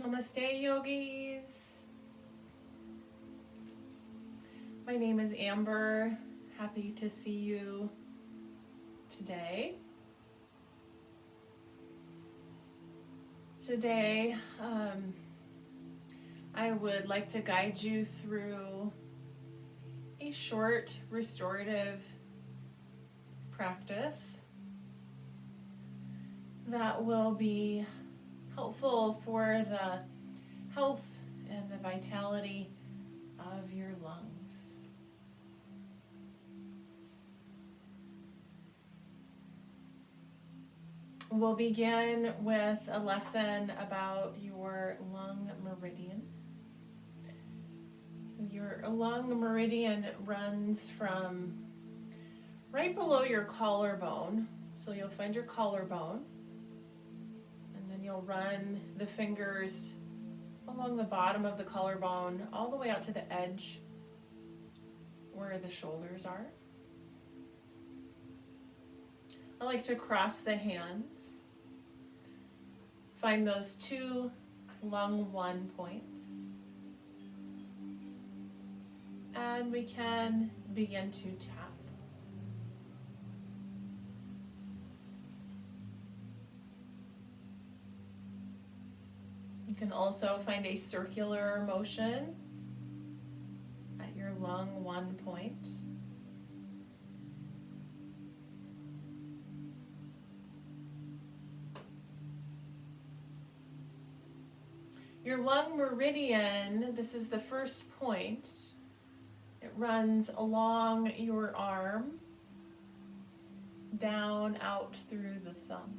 Namaste, yogis. My name is Amber. Happy to see you today. Today, I would like to guide you through a short restorative practice that will be helpful for the health and the vitality of your lungs. We'll begin with a lesson about your lung meridian. So your lung meridian runs from right below your collarbone. So you'll find your collarbone, and then you'll run the fingers along the bottom of the collarbone all the way out to the edge where the shoulders are. I like to cross the hands. Find those two lung one points. And we can begin to tap. You can also find a circular motion at your lung one point. Your lung meridian, this is the first point. It runs along your arm, down out through the thumb.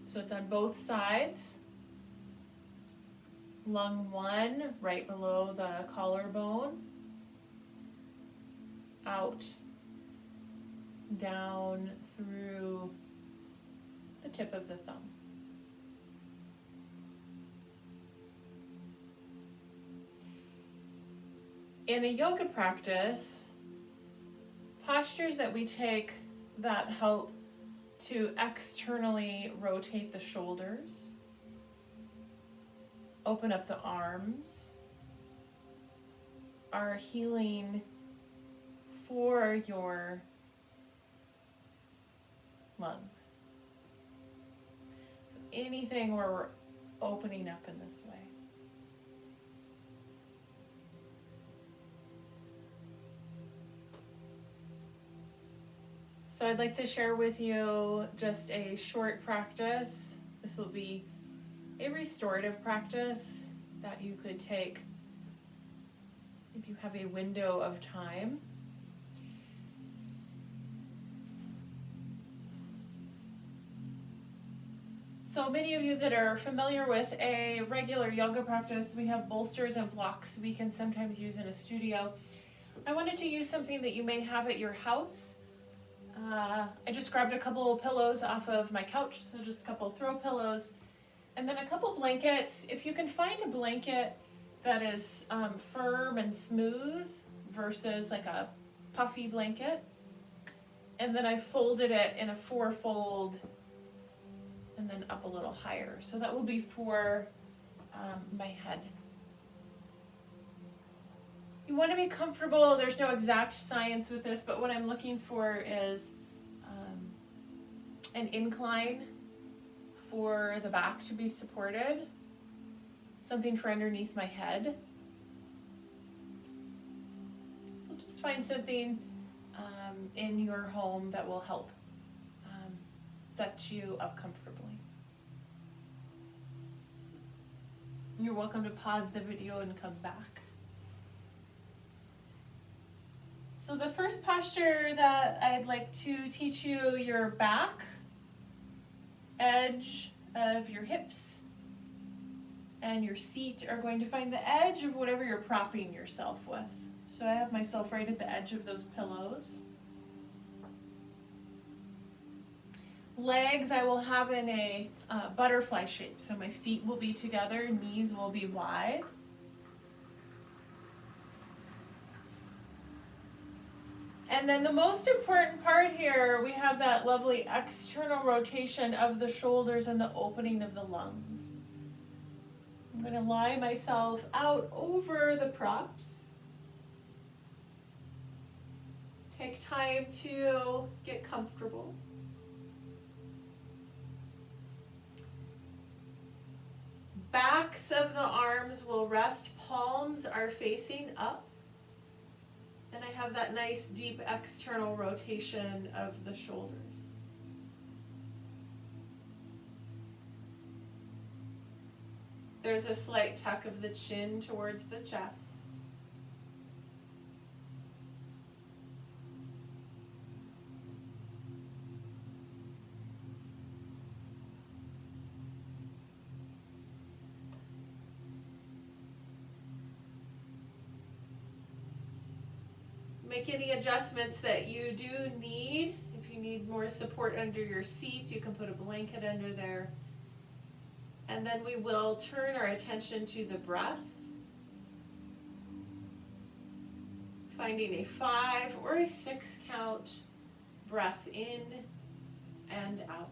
So it's on both sides. Lung one, right below the collarbone, out, down through the tip of the thumb. In a yoga practice, postures that we take that help to externally rotate the shoulders, open up the arms, are healing for your lungs. So anything where we're opening up in this way. So I'd like to share with you just a short practice. This will be a restorative practice that you could take if you have a window of time. So many of you that are familiar with a regular yoga practice, we have bolsters and blocks we can sometimes use in a studio. I wanted to use something that you may have at your house. I just grabbed a couple of pillows off of my couch, so just a couple throw pillows, and then a couple blankets. If you can find a blanket that is firm and smooth versus like a puffy blanket, and then I folded it in a 4-fold and then up a little higher. So that will be for my head. You want to be comfortable. There's no exact science with this, but what I'm looking for is an incline for the back to be supported, something for underneath my head. So just find something in your home that will help set you up comfortably. You're welcome to pause the video and come back. So the first posture that I'd like to teach you, your back, edge of your hips, and your seat are going to find the edge of whatever you're propping yourself with. So I have myself right at the edge of those pillows. Legs I will have in a butterfly shape. So my feet will be together, knees will be wide. And then the most important part here, we have that lovely external rotation of the shoulders and the opening of the lungs. I'm going to lie myself out over the props. Take time to get comfortable. Backs of the arms will rest, palms are facing up. And I have that nice deep external rotation of the shoulders. There's a slight tuck of the chin towards the chest. Make any adjustments that you do need. If you need more support under your seat, you can put a blanket under there. And then we will turn our attention to the breath. Finding a 5 or a 6 count breath in and out.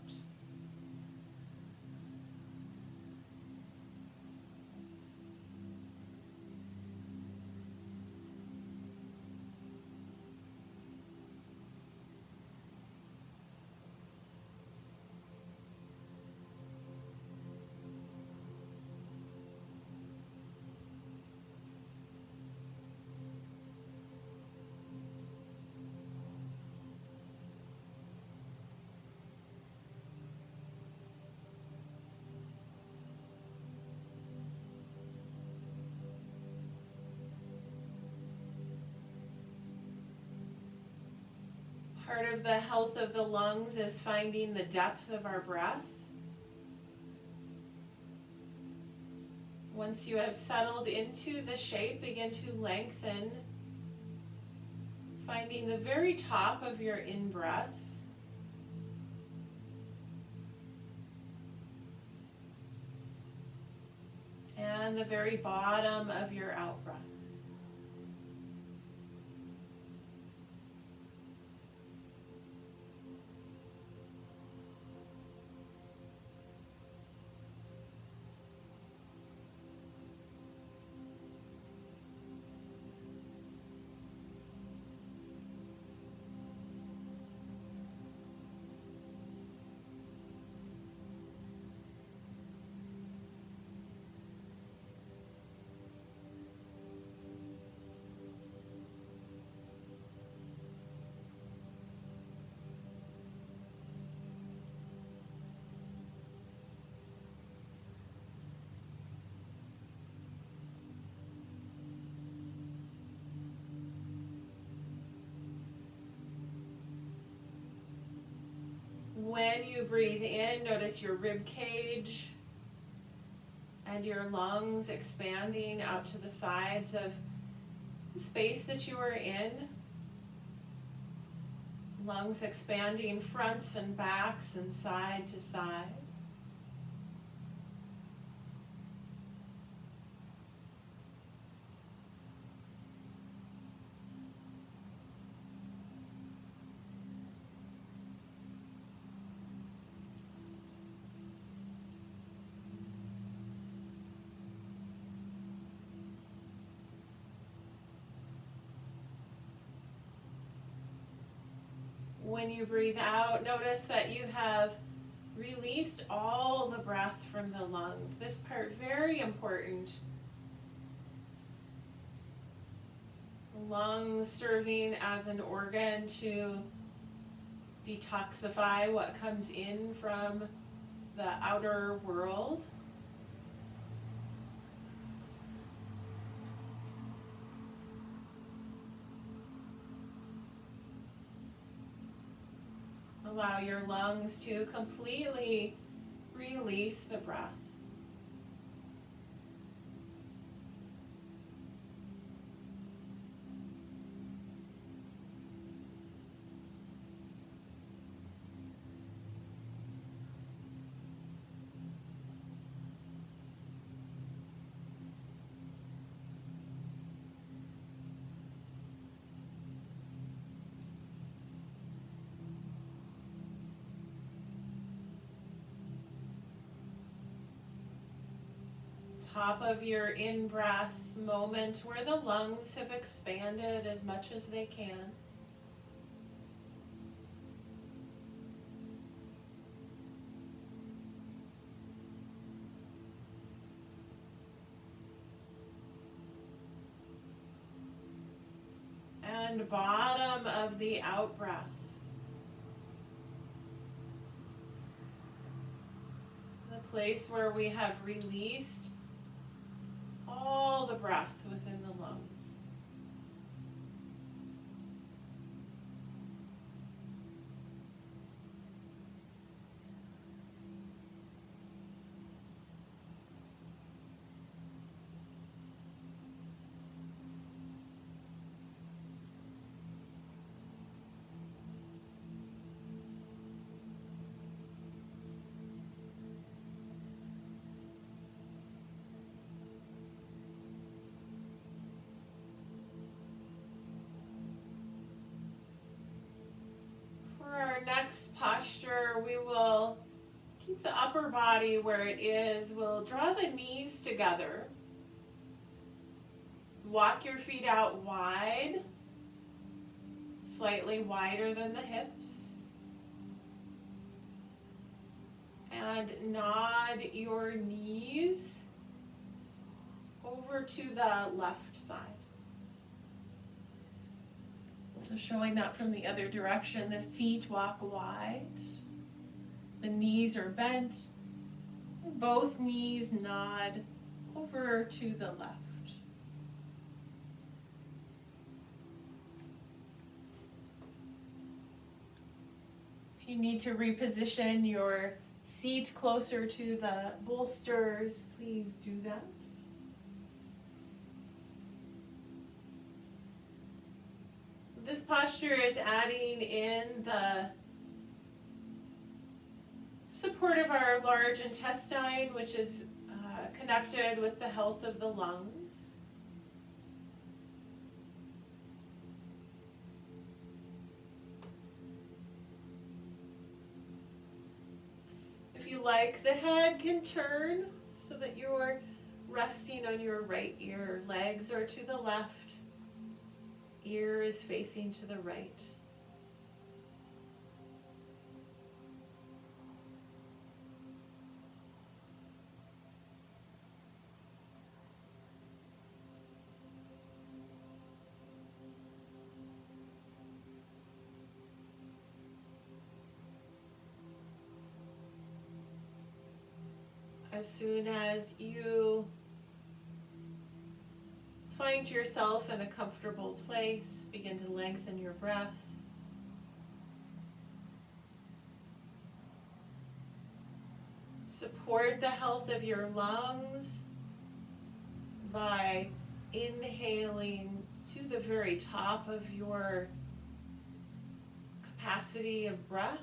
Part of the health of the lungs is finding the depth of our breath. Once you have settled into the shape, begin to lengthen, finding the very top of your in-breath. And the very bottom of your out-breath. When you breathe in, notice your rib cage and your lungs expanding out to the sides of the space that you are in. Lungs expanding fronts and backs and side to side. When you breathe out, notice that you have released all the breath from the lungs. This part, very important. The lungs serving as an organ to detoxify what comes in from the outer world. Allow your lungs to completely release the breath. top of your in-breath moment where the lungs have expanded as much as they can. And bottom of the out breath. The place where we have released all the breath within the lungs. Next posture, we will keep the upper body where it is. We'll draw the knees together. Walk your feet out wide, slightly wider than the hips. And nod your knees over to the left side. So showing that from the other direction, the feet walk wide, the knees are bent, both knees nod over to the left. If you need to reposition your seat closer to the bolsters, please do that. This posture is adding in the support of our large intestine, which is connected with the health of the lungs. If you like, the head can turn so that you're resting on your right ear. Legs are to the left. Ear is facing to the right. As soon as you find yourself in a comfortable place, begin to lengthen your breath. Support the health of your lungs by inhaling to the very top of your capacity of breath.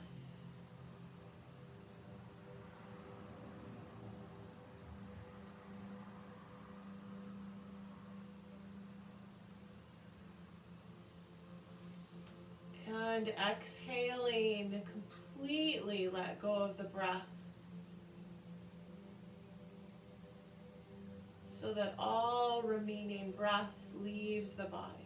And exhaling, completely let go of the breath so that all remaining breath leaves the body.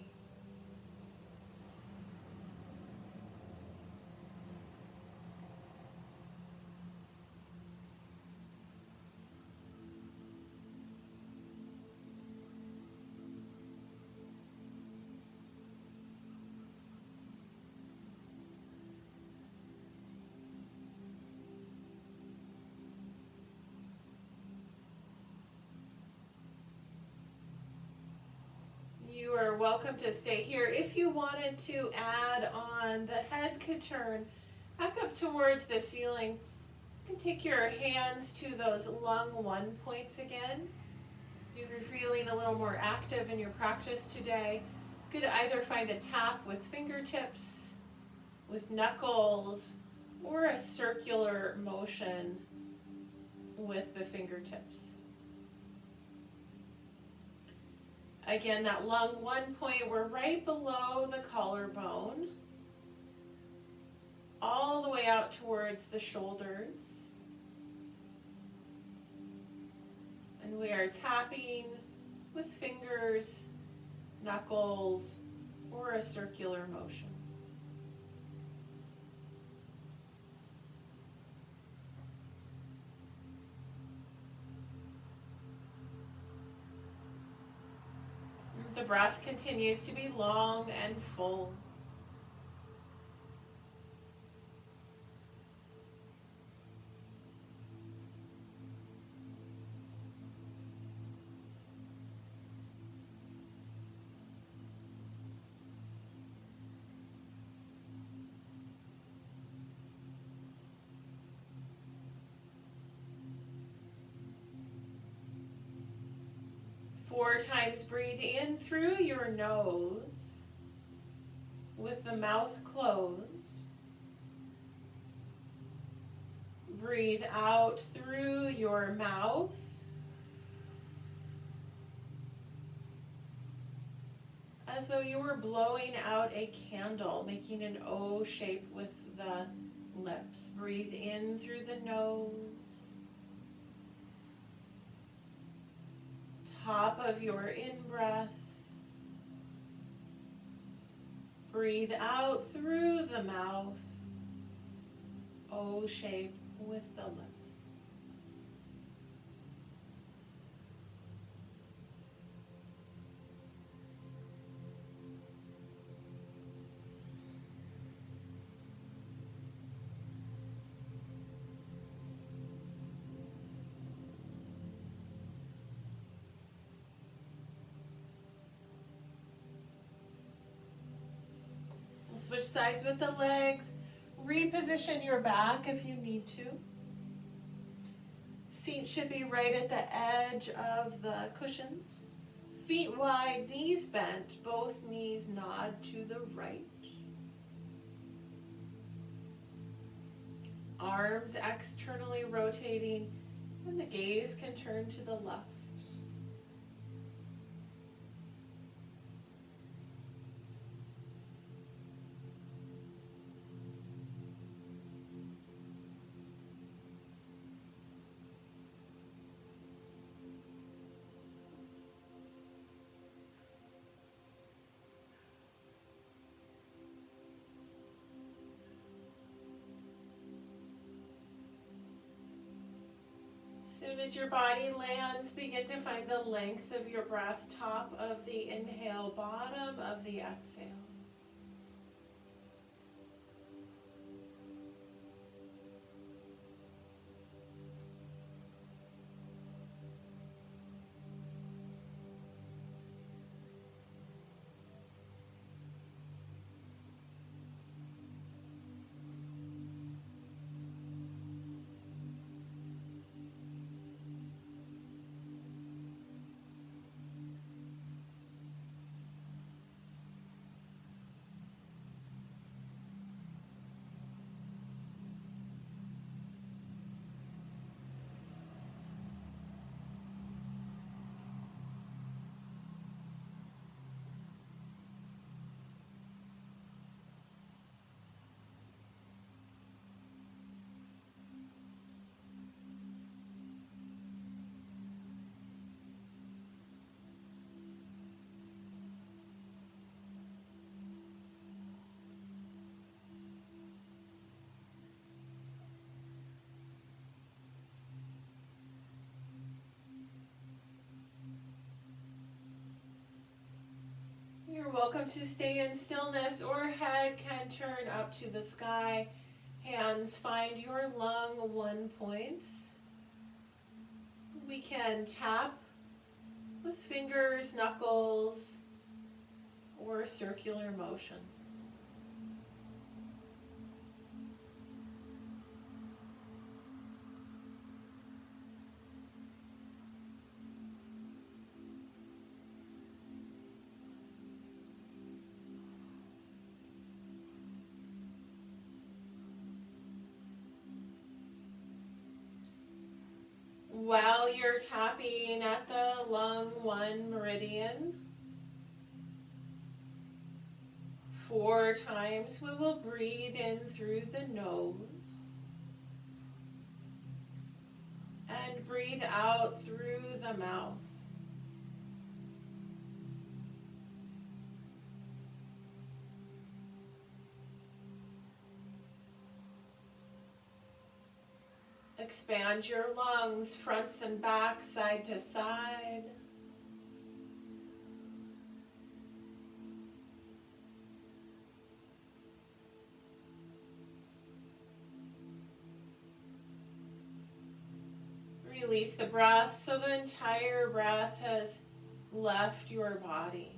You are welcome to stay here. If you wanted to add on, the head could turn back up towards the ceiling. You can take your hands to those lung 1 points again. If you're feeling a little more active in your practice today, you could either find a tap with fingertips, with knuckles, or a circular motion with the fingertips. Again, that lung 1 point, we're right below the collarbone, all the way out towards the shoulders. And We are tapping with fingers, knuckles, or a circular motion. The breath continues to be long and full. Four times breathe in through your nose with the mouth closed. Breathe out through your mouth. As though you were blowing out a candle, making an O shape with the lips. Breathe in through the nose. Top of your in-breath. Breathe out through the mouth. O shape with the lips. Switch sides with the legs. Reposition your back if you need to. Seat should be right at the edge of the cushions. Feet wide, knees bent, both knees nod to the right. Arms externally rotating, and the gaze can turn to the left. As soon as your body lands, begin to find the length of your breath, top of the inhale, bottom of the exhale. You're welcome to stay in stillness, or head can turn up to the sky. Hands find your lung 1 points. We can tap with fingers, knuckles, or circular motion. While you're tapping at the lung 1 meridian, 4 times we will breathe in through the nose. And breathe out through the mouth. Expand your lungs, fronts and backs, side to side. Release the breath so the entire breath has left your body.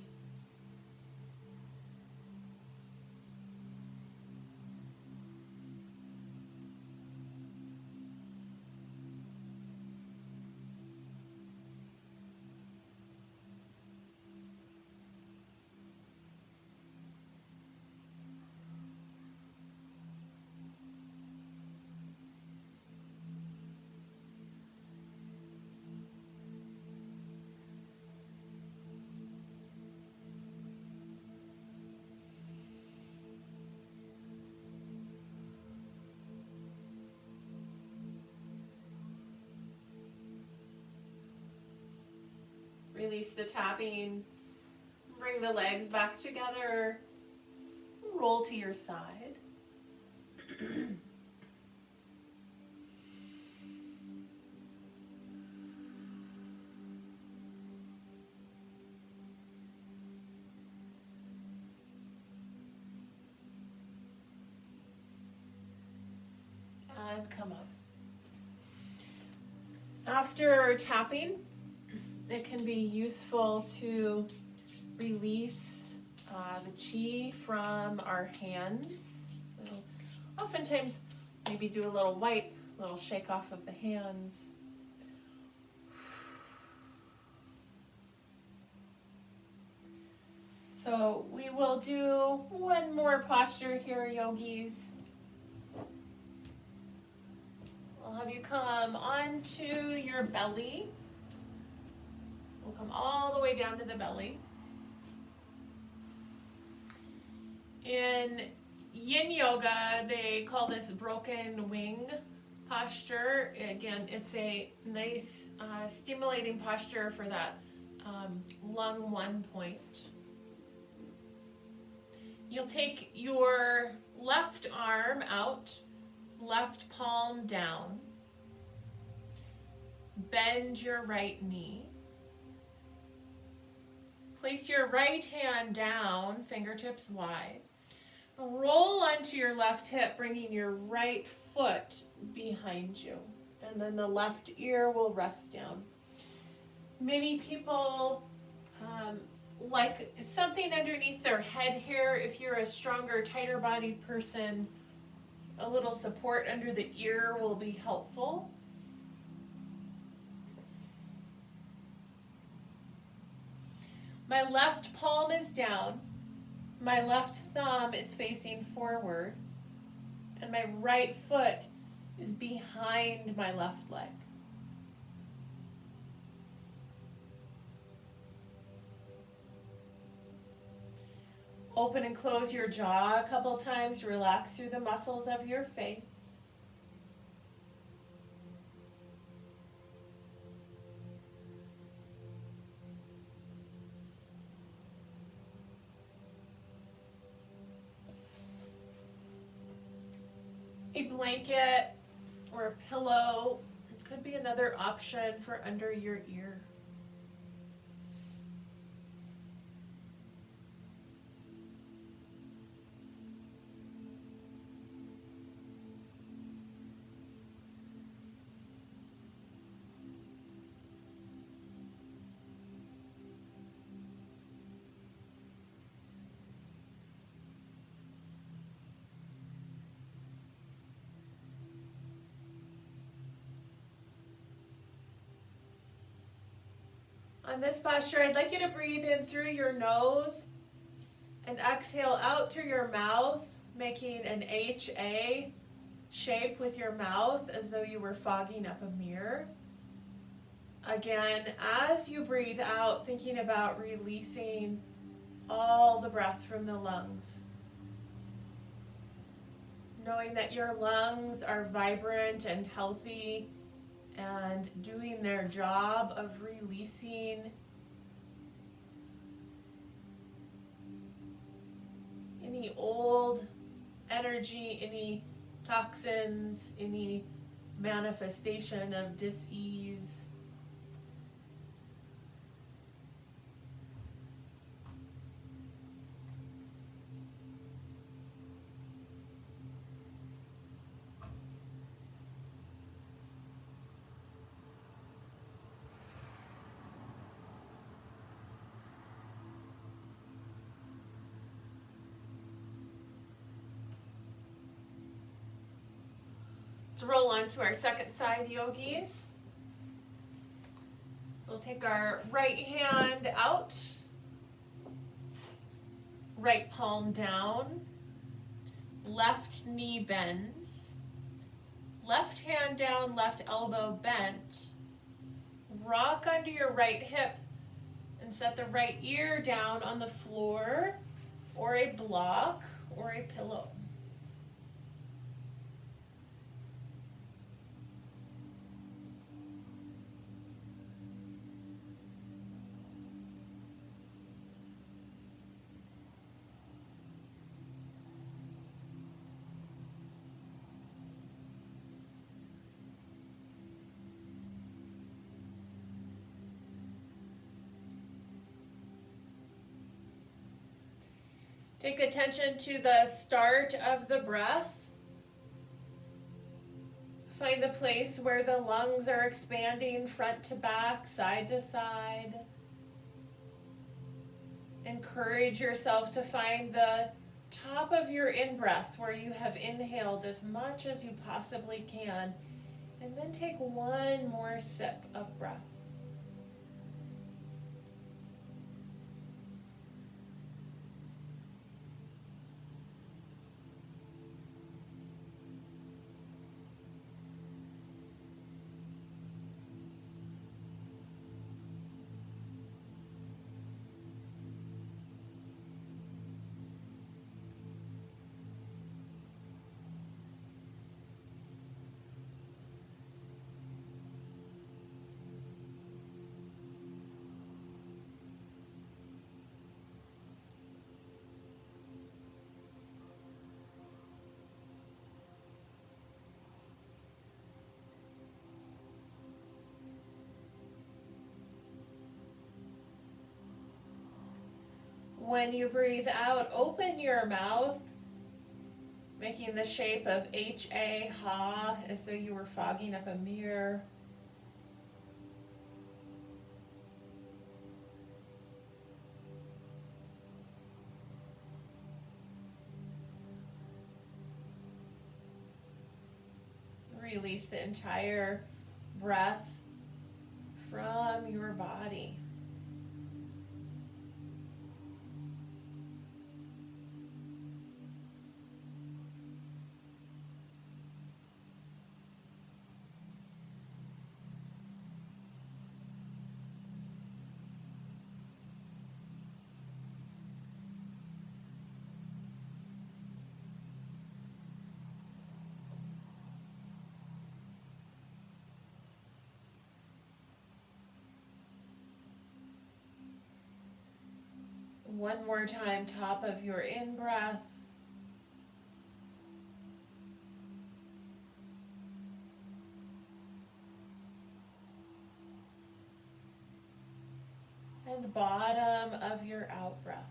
Release the tapping. Bring the legs back together. Roll to your side. And come up. After tapping, it can be useful to release the chi from our hands. So oftentimes maybe do a little wipe, a little shake off of the hands. So we will do one more posture here, yogis. I'll have you come onto your belly. So we'll come all the way down to the belly. In Yin Yoga, they call this broken wing posture. Again, it's a nice stimulating posture for that lung one point. You'll take your left arm out, left palm down. Bend your right knee. Place your right hand down, fingertips wide. Roll onto your left hip, bringing your right foot behind you. And then the left ear will rest down. Many people like something underneath their head here. If you're a stronger, tighter bodied person, a little support under the ear will be helpful. My left palm is down. My left thumb is facing forward. And my right foot is behind my left leg. Open and close your jaw a couple times. Relax through the muscles of your face. A blanket or a pillow could be another option for under your ear. On this posture, I'd like you to breathe in through your nose and exhale out through your mouth, making an HA shape with your mouth as though you were fogging up a mirror. Again, as you breathe out, thinking about releasing all the breath from the lungs. Knowing that your lungs are vibrant and healthy and doing their job of releasing any old energy, any toxins, any manifestation of dis-ease. Let's roll on to our second side, yogis. So we'll take our right hand out, right palm down, left knee bends, left hand down, left elbow bent. Rock under your right hip and set the right ear down on the floor or a block or a pillow. Take attention to the start of the breath. Find the place where the lungs are expanding front to back, side to side. Encourage yourself to find the top of your in-breath where you have inhaled as much as you possibly can. And then take one more sip of breath. When you breathe out, open your mouth, making the shape of H-A, ha, as though you were fogging up a mirror. Release the entire breath from your body. One more time, top of your in-breath. And bottom of your out-breath.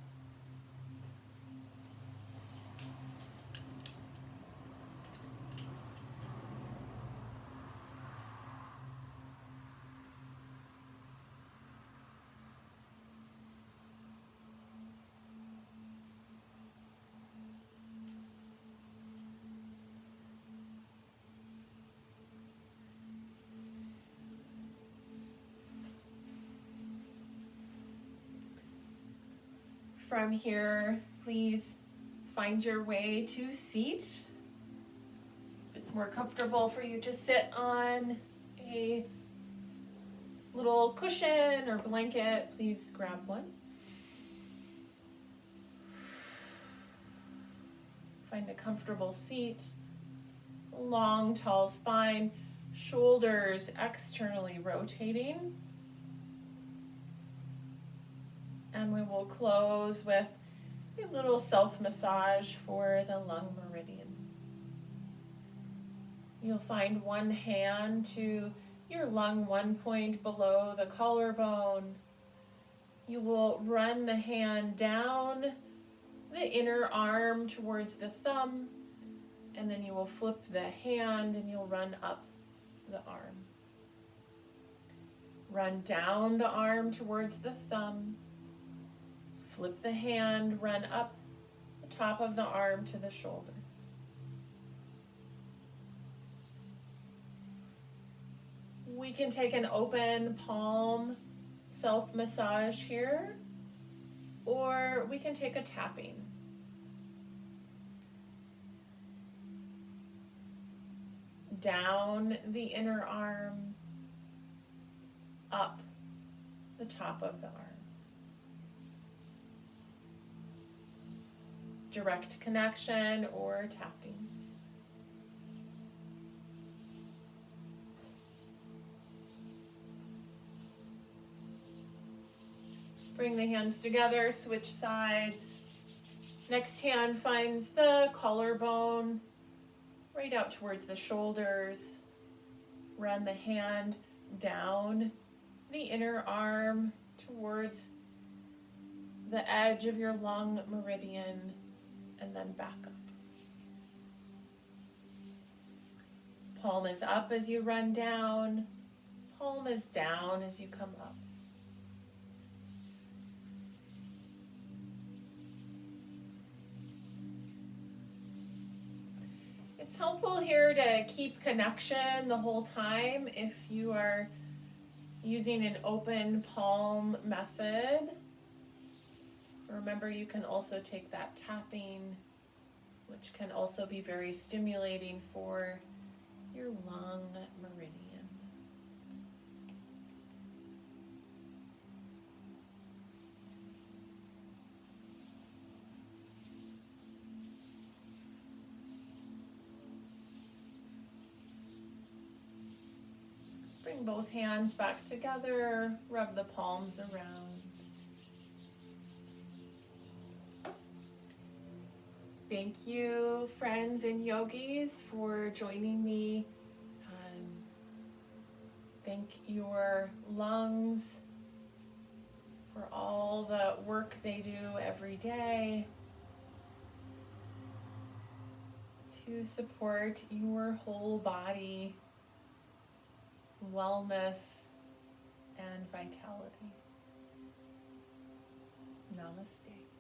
From here, please find your way to seat. If it's more comfortable for you to sit on a little cushion or blanket, please grab one. Find a comfortable seat, long, tall spine. Shoulders externally rotating. And we will close with a little self-massage for the lung meridian. You'll find one hand to your lung, one point below the collarbone. You will run the hand down the inner arm towards the thumb, and then you will flip the hand and you'll run up the arm. Run down the arm towards the thumb, flip the hand, run up the top of the arm to the shoulder. We can take an open palm self-massage here, or we can take a tapping. Down the inner arm, up the top of the arm. Direct connection or tapping. Bring the hands together, switch sides. Next hand finds the collarbone, right out towards the shoulders. Run the hand down the inner arm towards the edge of your lung meridian, and then back up. Palm is up as you run down. Palm is down as you come up. It's helpful here to keep connection the whole time if you are using an open palm method. Remember, you can also take that tapping, which can also be very stimulating for your lung meridian. Bring both hands back together, rub the palms around. Thank you, friends and yogis, for joining me. Thank your lungs for all the work they do every day to support your whole body wellness and vitality. Namaste.